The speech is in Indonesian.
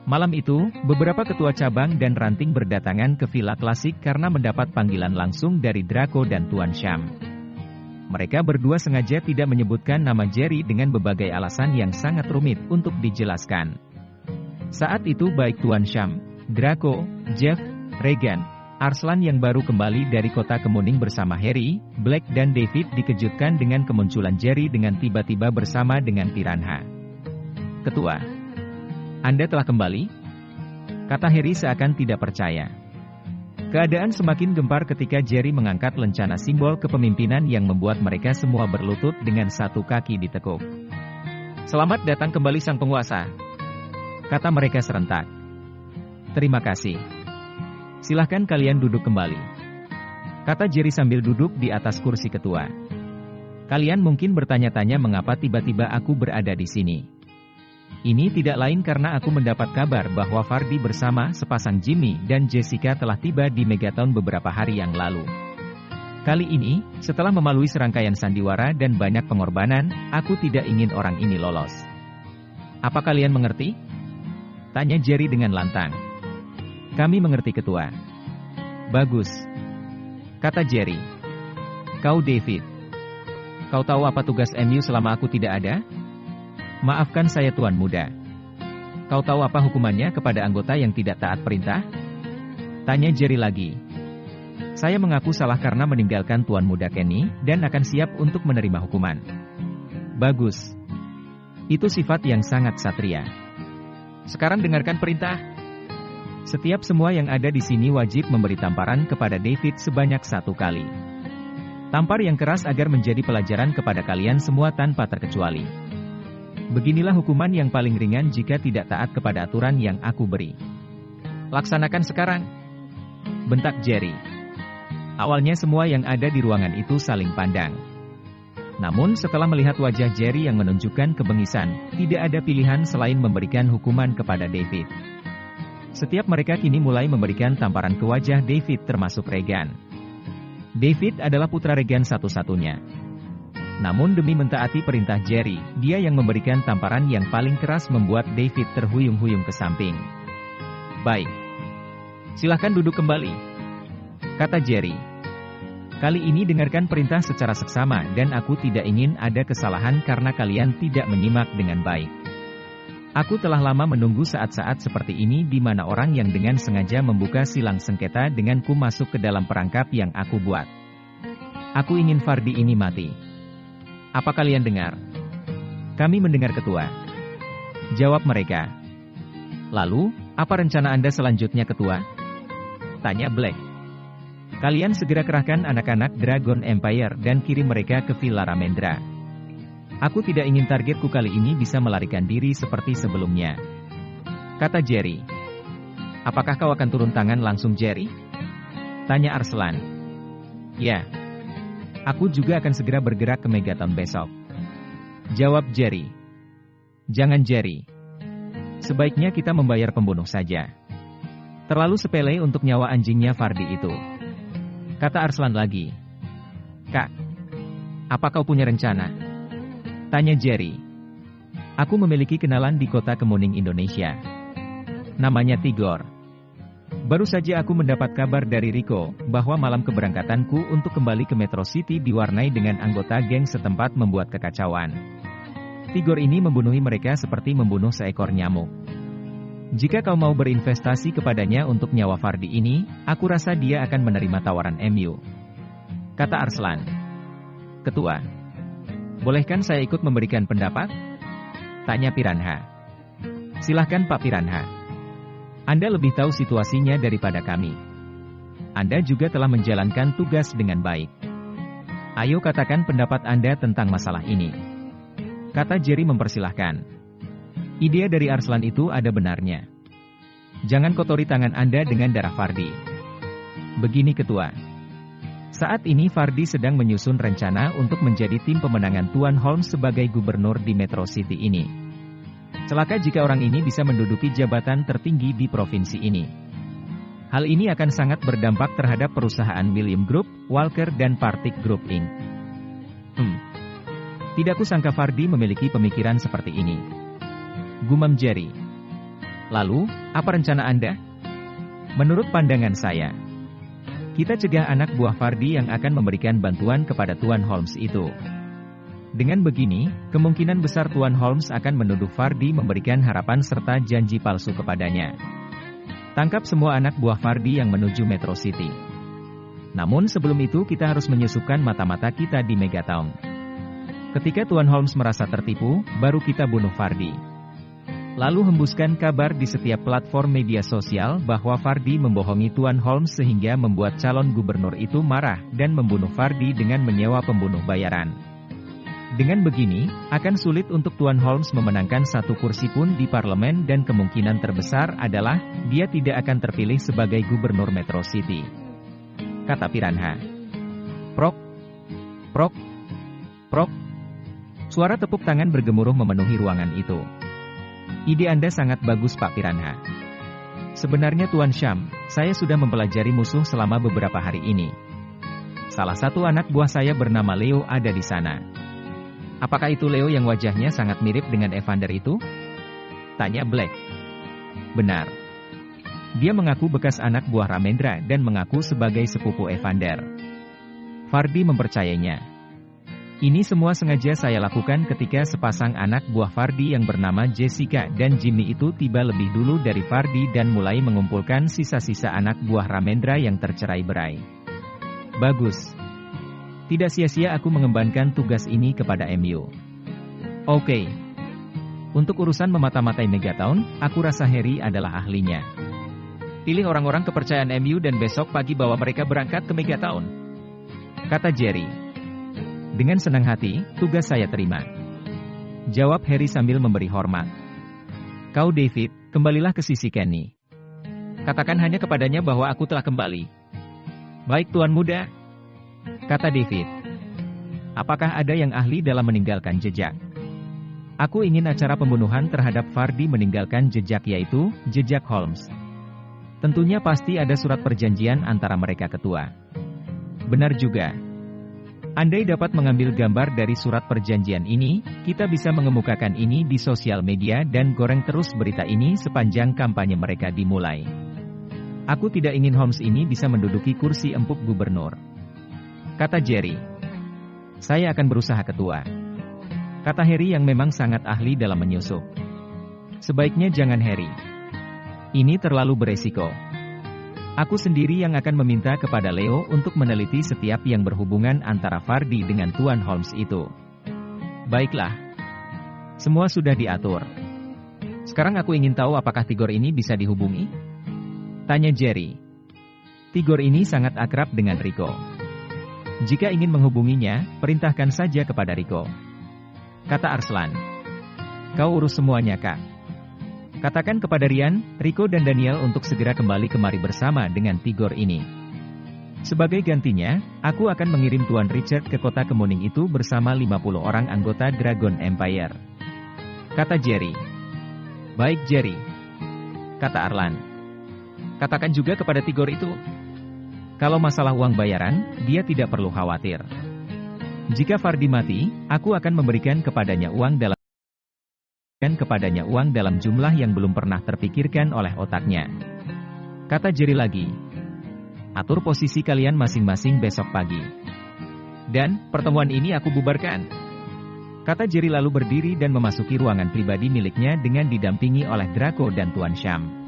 Malam itu, beberapa ketua cabang dan ranting berdatangan ke Villa Klasik karena mendapat panggilan langsung dari Draco dan Tuan Sham. Mereka berdua sengaja tidak menyebutkan nama Jerry dengan berbagai alasan yang sangat rumit untuk dijelaskan. Saat itu baik Tuan Sham, Draco, Jeff, Regan, Arslan yang baru kembali dari kota Kemuning bersama Harry, Black dan David dikejutkan dengan kemunculan Jerry dengan tiba-tiba bersama dengan Piranha. "Ketua, Anda telah kembali?" kata Harry seakan tidak percaya. Keadaan semakin gempar ketika Jerry mengangkat lencana simbol kepemimpinan yang membuat mereka semua berlutut dengan satu kaki ditekuk. "Selamat datang kembali sang penguasa," kata mereka serentak. "Terima kasih. Silahkan kalian duduk kembali," kata Jerry sambil duduk di atas kursi ketua. "Kalian mungkin bertanya-tanya mengapa tiba-tiba aku berada di sini. Ini tidak lain karena aku mendapat kabar bahwa Fardy bersama sepasang Jimmy dan Jessica telah tiba di Megaton beberapa hari yang lalu. Kali ini, setelah melalui serangkaian sandiwara dan banyak pengorbanan, aku tidak ingin orang ini lolos." "Apa kalian mengerti?" tanya Jerry dengan lantang. "Kami mengerti, ketua." "Bagus," kata Jerry. "Kau David, kau tahu apa tugas MU selama aku tidak ada?" "Maafkan saya Tuan Muda. Kau tahu apa hukumannya kepada anggota yang tidak taat perintah?" tanya Jerry lagi. "Saya mengaku salah karena meninggalkan Tuan Muda Kenny, dan akan siap untuk menerima hukuman." "Bagus. Itu sifat yang sangat satria. Sekarang dengarkan perintah. Setiap semua yang ada di sini wajib memberi tamparan kepada David sebanyak 1 kali. Tampar yang keras agar menjadi pelajaran kepada kalian semua tanpa terkecuali. Beginilah hukuman yang paling ringan jika tidak taat kepada aturan yang aku beri. Laksanakan sekarang," bentak Jerry. Awalnya semua yang ada di ruangan itu saling pandang. Namun setelah melihat wajah Jerry yang menunjukkan kebengisan, tidak ada pilihan selain memberikan hukuman kepada David. Setiap mereka kini mulai memberikan tamparan ke wajah David termasuk Regan. David adalah putra Regan satu-satunya. Namun demi mentaati perintah Jerry, dia yang memberikan tamparan yang paling keras membuat David terhuyung-huyung ke samping. "Baik. Silahkan duduk kembali," kata Jerry. "Kali ini dengarkan perintah secara seksama dan aku tidak ingin ada kesalahan karena kalian tidak menyimak dengan baik. Aku telah lama menunggu saat-saat seperti ini di mana orang yang dengan sengaja membuka silang sengketa denganku masuk ke dalam perangkap yang aku buat. Aku ingin Fardy ini mati. Apa kalian dengar?" "Kami mendengar, ketua," jawab mereka. "Lalu, apa rencana Anda selanjutnya, ketua?" tanya Black. "Kalian segera kerahkan anak-anak Dragon Empire dan kirim mereka ke Villa Ramendra. Aku tidak ingin targetku kali ini bisa melarikan diri seperti sebelumnya," kata Jerry. "Apakah kau akan turun tangan langsung, Jerry?" tanya Arslan. "Ya. Aku juga akan segera bergerak ke Megaton besok," jawab Jerry. "Jangan, Jerry. Sebaiknya kita membayar pembunuh saja. Terlalu sepele untuk nyawa anjingnya Fardy itu," kata Arslan lagi. "Kak, apa kau punya rencana?" tanya Jerry. "Aku memiliki kenalan di kota Kemuning Indonesia. Namanya Tigor. Baru saja aku mendapat kabar dari Rico, bahwa malam keberangkatanku untuk kembali ke Metro City diwarnai dengan anggota geng setempat membuat kekacauan. Tigor ini membunuhi mereka seperti membunuh seekor nyamuk. Jika kau mau berinvestasi kepadanya untuk nyawa Fardy ini, aku rasa dia akan menerima tawaran MU," kata Arslan. "Ketua, bolehkan saya ikut memberikan pendapat?" tanya Piranha. "Silahkan Pak Piranha. Anda lebih tahu situasinya daripada kami. Anda juga telah menjalankan tugas dengan baik. Ayo katakan pendapat Anda tentang masalah ini," kata Jerry mempersilahkan. "Ide dari Arslan itu ada benarnya. Jangan kotori tangan Anda dengan darah Fardy. Begini, ketua. Saat ini Fardy sedang menyusun rencana untuk menjadi tim pemenangan Tuan Holmes sebagai gubernur di Metro City ini. Celaka jika orang ini bisa menduduki jabatan tertinggi di provinsi ini. Hal ini akan sangat berdampak terhadap perusahaan William Group, Walker dan Partick Group Inc. Tidak kusangka Fardy memiliki pemikiran seperti ini," gumam Jerry. Lalu, apa rencana Anda? Menurut pandangan saya, kita cegah anak buah Fardi yang akan memberikan bantuan kepada Tuan Holmes itu. Dengan begini, kemungkinan besar Tuan Holmes akan menuduh Fardi memberikan harapan serta janji palsu kepadanya. Tangkap semua anak buah Fardi yang menuju Metro City. Namun sebelum itu kita harus menyusupkan mata-mata kita di Megatown. Ketika Tuan Holmes merasa tertipu, baru kita bunuh Fardi. Lalu hembuskan kabar di setiap platform media sosial bahwa Fardi membohongi Tuan Holmes sehingga membuat calon gubernur itu marah dan membunuh Fardi dengan menyewa pembunuh bayaran. Dengan begini, akan sulit untuk Tuan Holmes memenangkan satu kursi pun di parlemen dan kemungkinan terbesar adalah dia tidak akan terpilih sebagai gubernur Metro City. Kata Piranha. Prok, prok, prok. Suara tepuk tangan bergemuruh memenuhi ruangan itu. Ide Anda sangat bagus Pak Piranha. Sebenarnya Tuan Sham, saya sudah mempelajari musuh selama beberapa hari ini. Salah satu anak buah saya bernama Leo ada di sana. Apakah itu Leo yang wajahnya sangat mirip dengan Evander itu? Tanya Black. Benar. Dia mengaku bekas anak buah Ramendra dan mengaku sebagai sepupu Evander. Fardi mempercayainya. Ini semua sengaja saya lakukan ketika sepasang anak buah Fardi yang bernama Jessica dan Jimmy itu tiba lebih dulu dari Fardi dan mulai mengumpulkan sisa-sisa anak buah Ramendra yang tercerai-berai. Bagus. Tidak sia-sia aku mengembankan tugas ini kepada MU. Oke. Untuk urusan memata-matai Megatown, aku rasa Harry adalah ahlinya. Pilih orang-orang kepercayaan MU dan besok pagi bawa mereka berangkat ke Megatown. Kata Jerry. Dengan senang hati, tugas saya terima. Jawab Harry sambil memberi hormat. Kau David, kembalilah ke sisi Kenny. Katakan hanya kepadanya bahwa aku telah kembali. Baik Tuan Muda. Kata David. Apakah ada yang ahli dalam meninggalkan jejak? Aku ingin acara pembunuhan terhadap Fardi meninggalkan jejak yaitu, jejak Holmes. Tentunya pasti ada surat perjanjian antara mereka ketua. Benar juga. Andai dapat mengambil gambar dari surat perjanjian ini, kita bisa mengemukakan ini di sosial media dan goreng terus berita ini sepanjang kampanye mereka dimulai. Aku tidak ingin Holmes ini bisa menduduki kursi empuk gubernur. Kata Jerry. Saya akan berusaha ketua. Kata Harry yang memang sangat ahli dalam menyusup. Sebaiknya jangan Harry. Ini terlalu beresiko. Aku sendiri yang akan meminta kepada Leo untuk meneliti setiap yang berhubungan antara Fardi dengan Tuan Holmes itu. Baiklah. Semua sudah diatur. Sekarang aku ingin tahu apakah Tigor ini bisa dihubungi? Tanya Jerry. Tigor ini sangat akrab dengan Rico. Jika ingin menghubunginya, perintahkan saja kepada Rico. Kata Arslan. Kau urus semuanya, Kak. Katakan kepada Ryan, Rico dan Daniel untuk segera kembali kemari bersama dengan Tigor ini. Sebagai gantinya, aku akan mengirim Tuan Richard ke kota kemuning itu bersama 50 orang anggota Dragon Empire. Kata Jerry. Baik Jerry. Kata Arlan. Katakan juga kepada Tigor itu. Kalau masalah uang bayaran, dia tidak perlu khawatir. Jika Fardi mati, aku akan memberikan kepadanya uang dalam jumlah yang belum pernah terpikirkan oleh otaknya. Kata Jerry lagi. Atur posisi kalian masing-masing besok pagi. Dan, pertemuan ini aku bubarkan. Kata Jerry lalu berdiri dan memasuki ruangan pribadi miliknya dengan didampingi oleh Draco dan Tuan Sham.